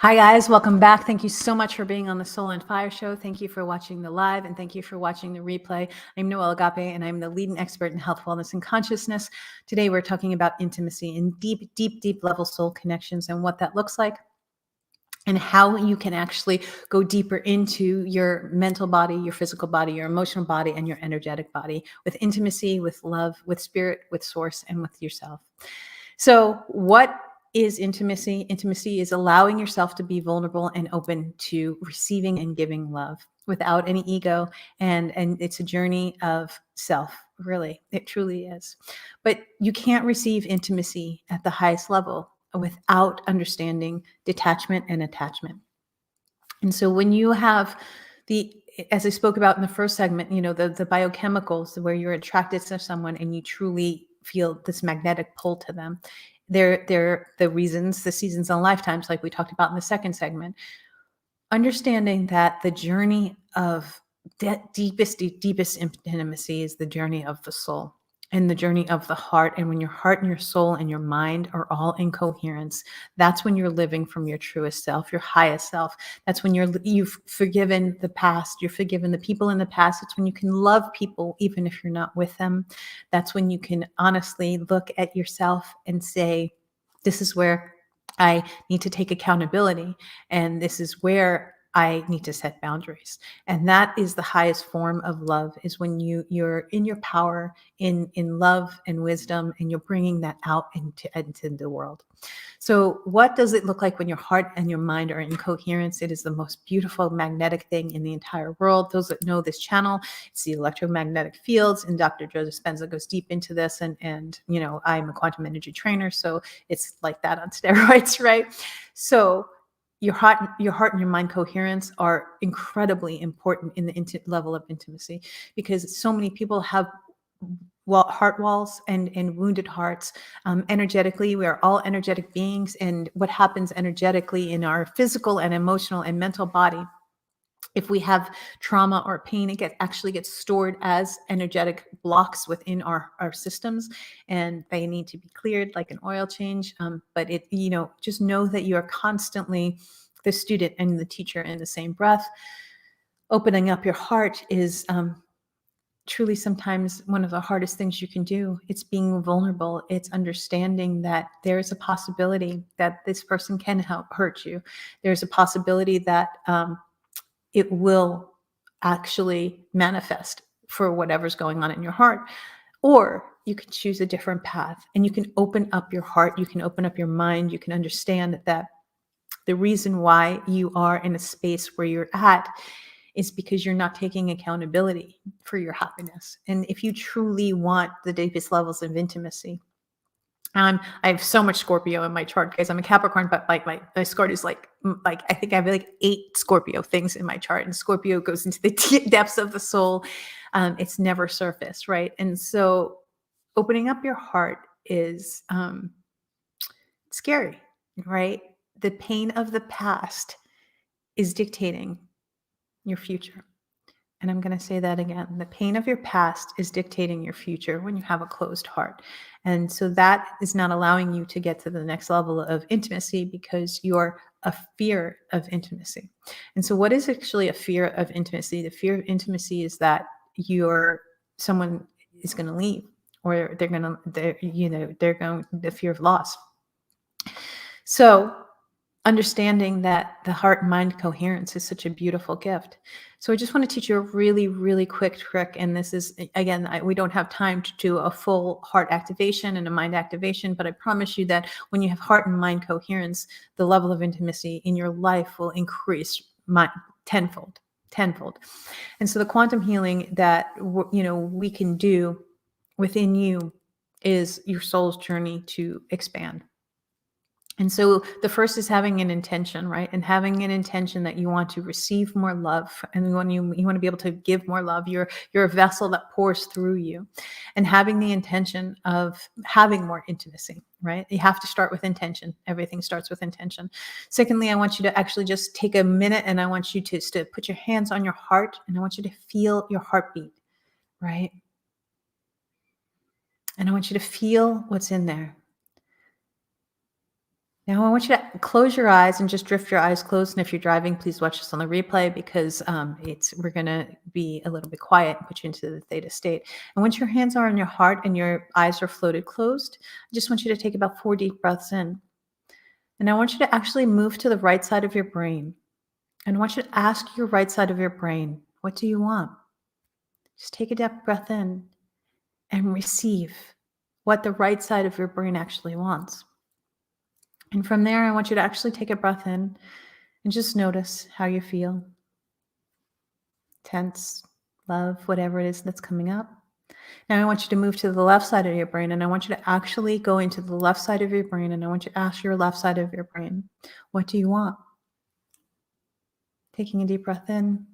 Hi guys, welcome back. Thank you so much for being on the Soul and Fire Show. Thank you for watching the live and thank you for watching the replay. I'm Noelle Agape and I'm the leading expert in health, wellness, and consciousness. Today we're talking about intimacy and deep level soul connections and what that looks like and how you can actually go deeper into your mental body, your physical body, your emotional body, and your energetic body with intimacy, with love, with spirit, with source, and with yourself. So what is intimacy? Intimacy is allowing yourself to be vulnerable and open to receiving and giving love without any ego. And it's a journey of self, really. It truly is. But you can't receive intimacy at the highest level without understanding detachment and attachment. And so when you have as I spoke about in the first segment, the biochemicals where you're attracted to someone and you truly feel this magnetic pull to them. They're the seasons and lifetimes, like we talked about in the second segment. Understanding that the journey of that deepest intimacy is the journey of the soul and the journey of the heart. And when your heart and your soul and your mind are all in coherence, that's when you're living from your truest self, your highest self. That's when you've forgiven the past, you're forgiven the people in the past. It's when you can love people even if you're not with them. That's when you can honestly look at yourself and say, this is where I need to take accountability, and this is where I need to set boundaries. And that is the highest form of love, is when you're in your power, in love and wisdom, and you're bringing that out into the world. So what does it look like when your heart and your mind are in coherence? It is the most beautiful magnetic thing in the entire world. Those that know this channel, it's the electromagnetic fields, and Dr. Joe Dispenza goes deep into this. And I'm a quantum energy trainer, so it's like that on steroids, right? So your heart and your mind coherence are incredibly important in the level of intimacy, because so many people have heart walls and wounded hearts. Energetically, we are all energetic beings, and what happens energetically in our physical and emotional and mental body, if we have trauma or pain, it actually gets stored as energetic blocks within our systems, and they need to be cleared like an oil change. But just know that you are constantly the student and the teacher in the same breath. Opening up your heart is truly sometimes one of the hardest things you can do. It's being vulnerable. It's understanding that there's a possibility that this person can hurt you. There's a possibility that it will actually manifest for whatever's going on in your heart. Or you can choose a different path, and you can open up your heart. You can open up your mind. You can understand that the reason why you are in a space where you're at is because you're not taking accountability for your happiness. And if you truly want the deepest levels of intimacy, I have so much Scorpio in my chart, guys. I'm a Capricorn, but like my score is like I think I have like 8 Scorpio things in my chart, and Scorpio goes into the depths of the soul. It's never surface, right? And so opening up your heart is scary, right? The pain of the past is dictating your future. And I'm going to say that again. The pain of your past is dictating your future when you have a closed heart. And so that is not allowing you to get to the next level of intimacy, because you're a fear of intimacy. And so what is actually a fear of intimacy? The fear of intimacy is that someone is going to leave, or the fear of loss. So understanding that the heart and mind coherence is such a beautiful gift. So I just want to teach you a really, really quick trick. And this is, again, we don't have time to do a full heart activation and a mind activation, but I promise you that when you have heart and mind coherence, the level of intimacy in your life will increase tenfold. And so the quantum healing that we can do within you is your soul's journey to expand. And so the first is having an intention, right? And having an intention that you want to receive more love, and when you want to be able to give more love. You're a vessel that pours through you, and having the intention of having more intimacy, right? You have to start with intention. Everything starts with intention. Secondly, I want you to actually just take a minute, and I want you to put your hands on your heart, and I want you to feel your heartbeat, right? And I want you to feel what's in there. Now, I want you to close your eyes and just drift your eyes closed. And if you're driving, please watch this on the replay, because we're going to be a little bit quiet and put you into the theta state. And once your hands are on your heart and your eyes are floated closed, I just want you to take about 4 deep breaths in. And I want you to actually move to the right side of your brain. And I want you to ask your right side of your brain, what do you want? Just take a deep breath in and receive what the right side of your brain actually wants. And from there, I want you to actually take a breath in and just notice how you feel. Tense, love, whatever it is that's coming up. Now I want you to move to the left side of your brain, and I want you to actually go into the left side of your brain, and I want you to ask your left side of your brain, what do you want? Taking a deep breath in,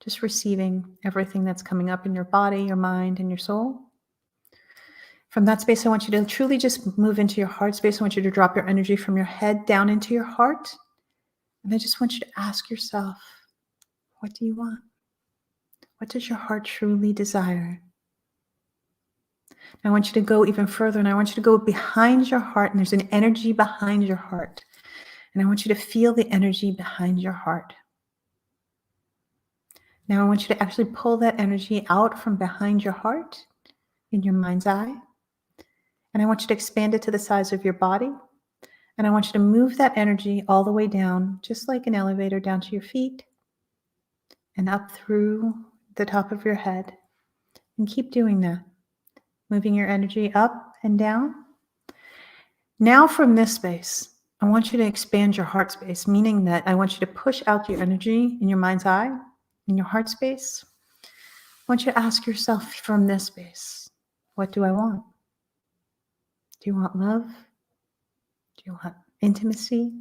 just receiving everything that's coming up in your body, your mind, and your soul. From that space, I want you to truly just move into your heart space. I want you to drop your energy from your head down into your heart. And I just want you to ask yourself, what do you want? What does your heart truly desire? I want you to go even further, and I want you to go behind your heart, and there's an energy behind your heart. And I want you to feel the energy behind your heart. Now I want you to actually pull that energy out from behind your heart in your mind's eye. And I want you to expand it to the size of your body. And I want you to move that energy all the way down, just like an elevator, down to your feet and up through the top of your head. And keep doing that, moving your energy up and down. Now from this space, I want you to expand your heart space, meaning that I want you to push out your energy in your mind's eye, in your heart space. I want you to ask yourself from this space, what do I want? Do you want love? Do you want intimacy?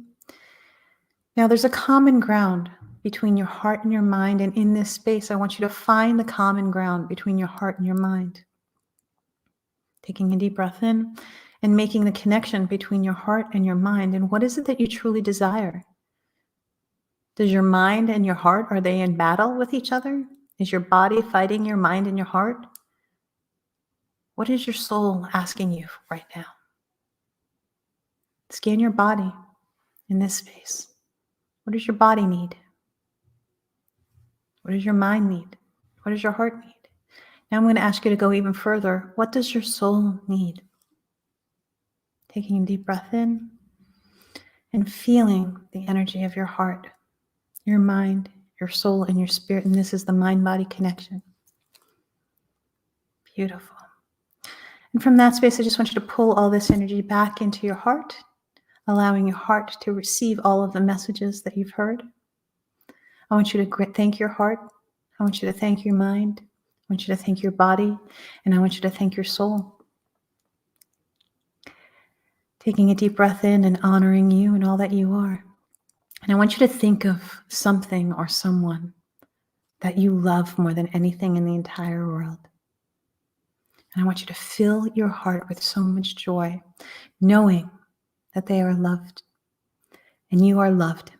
Now there's a common ground between your heart and your mind, and in this space, I want you to find the common ground between your heart and your mind. Taking a deep breath in and making the connection between your heart and your mind, and what is it that you truly desire? Does your mind and your heart, are they in battle with each other? Is your body fighting your mind and your heart? What is your soul asking you right now? Scan your body in this space. What does your body need? What does your mind need? What does your heart need? Now I'm going to ask you to go even further. What does your soul need? Taking a deep breath in and feeling the energy of your heart, your mind, your soul, and your spirit. And this is the mind-body connection. Beautiful. And from that space, I just want you to pull all this energy back into your heart, allowing your heart to receive all of the messages that you've heard. I want you to thank your heart. I want you to thank your mind. I want you to thank your body. And I want you to thank your soul. Taking a deep breath in and honoring you and all that you are. And I want you to think of something or someone that you love more than anything in the entire world. And I want you to fill your heart with so much joy, knowing that they are loved and you are loved.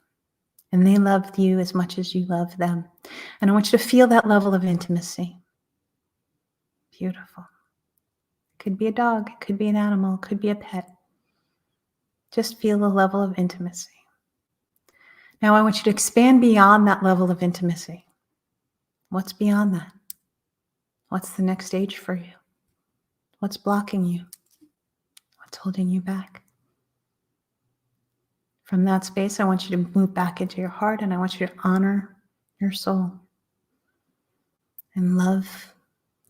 And they loved you as much as you love them. And I want you to feel that level of intimacy. Beautiful. It could be a dog, it could be an animal, it could be a pet. Just feel the level of intimacy. Now I want you to expand beyond that level of intimacy. What's beyond that? What's the next stage for you? What's blocking you? What's holding you back? From that space, I want you to move back into your heart, and I want you to honor your soul and love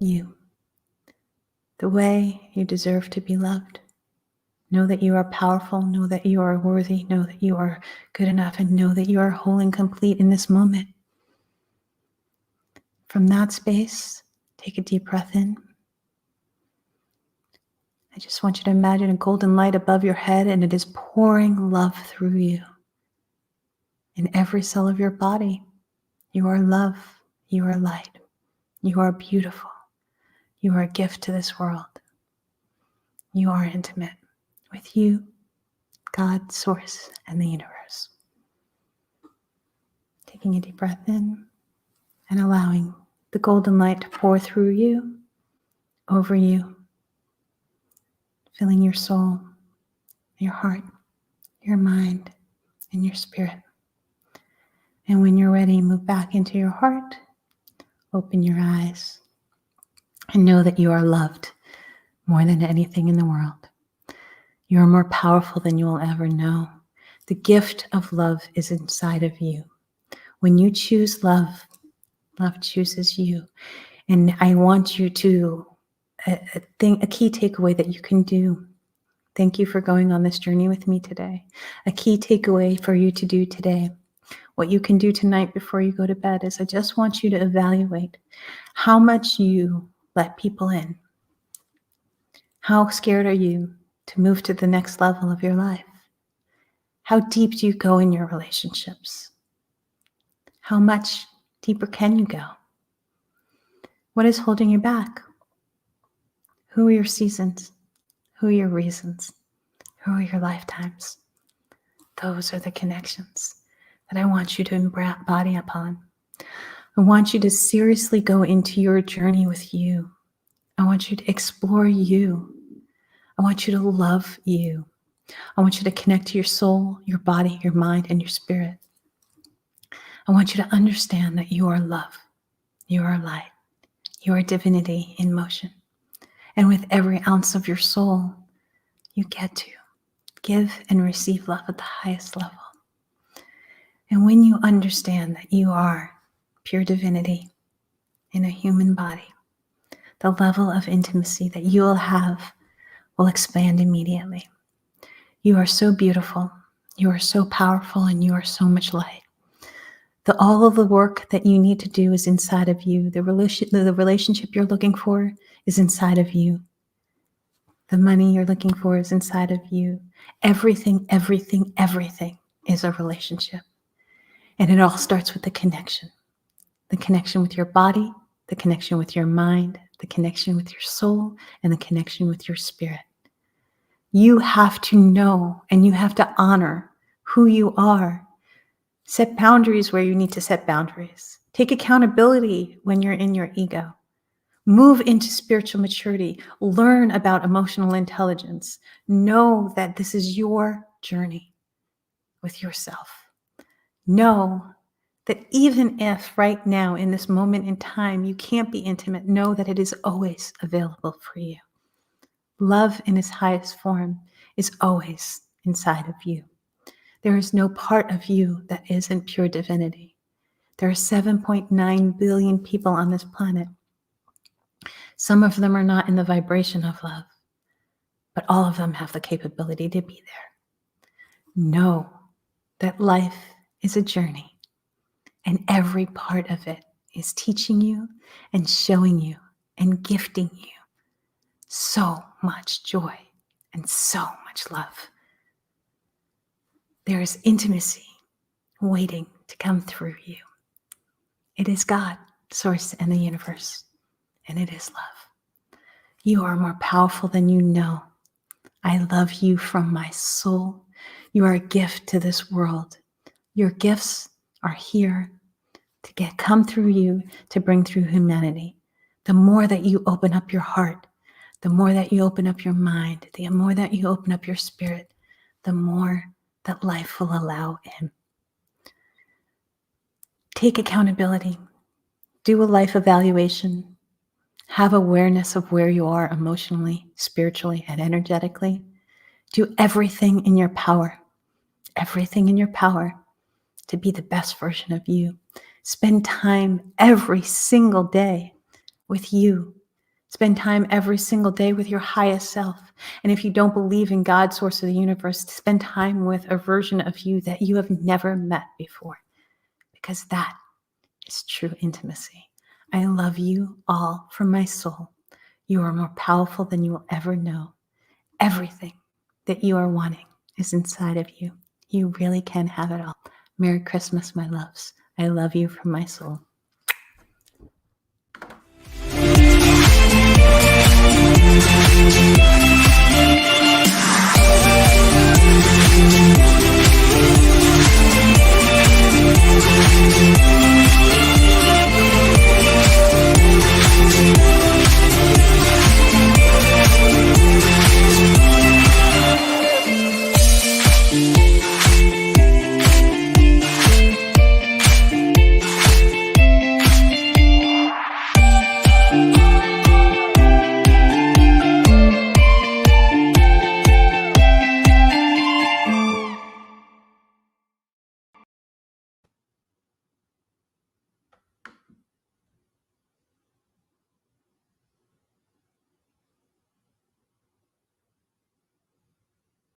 you the way you deserve to be loved. Know that you are powerful. Know that you are worthy. Know that you are good enough, and know that you are whole and complete in this moment. From that space, take a deep breath in. I just want you to imagine a golden light above your head, and it is pouring love through you. In every cell of your body, you are love. You are light. You are beautiful. You are a gift to this world. You are intimate with you, God, Source, and the universe. Taking a deep breath in and allowing the golden light to pour through you, over you, filling your soul, your heart, your mind, and your spirit. And when you're ready, move back into your heart, open your eyes, and know that you are loved more than anything in the world. You are more powerful than you will ever know. The gift of love is inside of you. When you choose love, love chooses you. And I want you to, a key takeaway that you can do. Thank you for going on this journey with me today. A key takeaway for you to do today. What you can do tonight before you go to bed is I just want you to evaluate how much you let people in. How scared are you to move to the next level of your life? How deep do you go in your relationships? How much deeper can you go? What is holding you back? Who are your seasons? Who are your reasons? Who are your lifetimes? Those are the connections that I want you to embody upon. I want you to seriously go into your journey with you. I want you to explore you. I want you to love you. I want you to connect to your soul, your body, your mind, and your spirit. I want you to understand that you are love. You are light. You are divinity in motion. And with every ounce of your soul, you get to give and receive love at the highest level. And when you understand that you are pure divinity in a human body, the level of intimacy that you will have will expand immediately. You are so beautiful. You are so powerful, and you are so much light. All of the work that you need to do is inside of you. The relationship you're looking for is inside of you. The money you're looking for is inside of you. Everything is a relationship. And it all starts with the connection with your body, the connection with your mind, the connection with your soul, and the connection with your spirit. You have to know and you have to honor who you are. Set boundaries where you need to set boundaries. Take accountability when you're in your ego. Move into spiritual maturity. Learn about emotional intelligence. Know that this is your journey with yourself. Know that even if right now in this moment in time you can't be intimate, know that it is always available for you. Love in its highest form is always inside of you. There is no part of you that isn't pure divinity. There are 7.9 billion people on this planet. Some of them are not in the vibration of love, but all of them have the capability to be there. Know that life is a journey, and every part of it is teaching you and showing you and gifting you so much joy and so much love. There is intimacy waiting to come through you. It is God, Source, and the universe, and it is love. You are more powerful than you know. I love you from my soul. You are a gift to this world. Your gifts are here to come through you, to bring through humanity. The more that you open up your heart, the more that you open up your mind, the more that you open up your spirit, the more that life will allow in. Take accountability. Do a life evaluation. Have awareness of where you are emotionally, spiritually, and energetically. Do everything in your power to be the best version of you. Spend time every single day with you. Spend time every single day with your highest self. And if you don't believe in God, Source of the universe, spend time with a version of you that you have never met before, because that is true intimacy. I love you all from my soul. You are more powerful than you will ever know. Everything that you are wanting is inside of you. You really can have it all. Merry Christmas, my loves. I love you from my soul.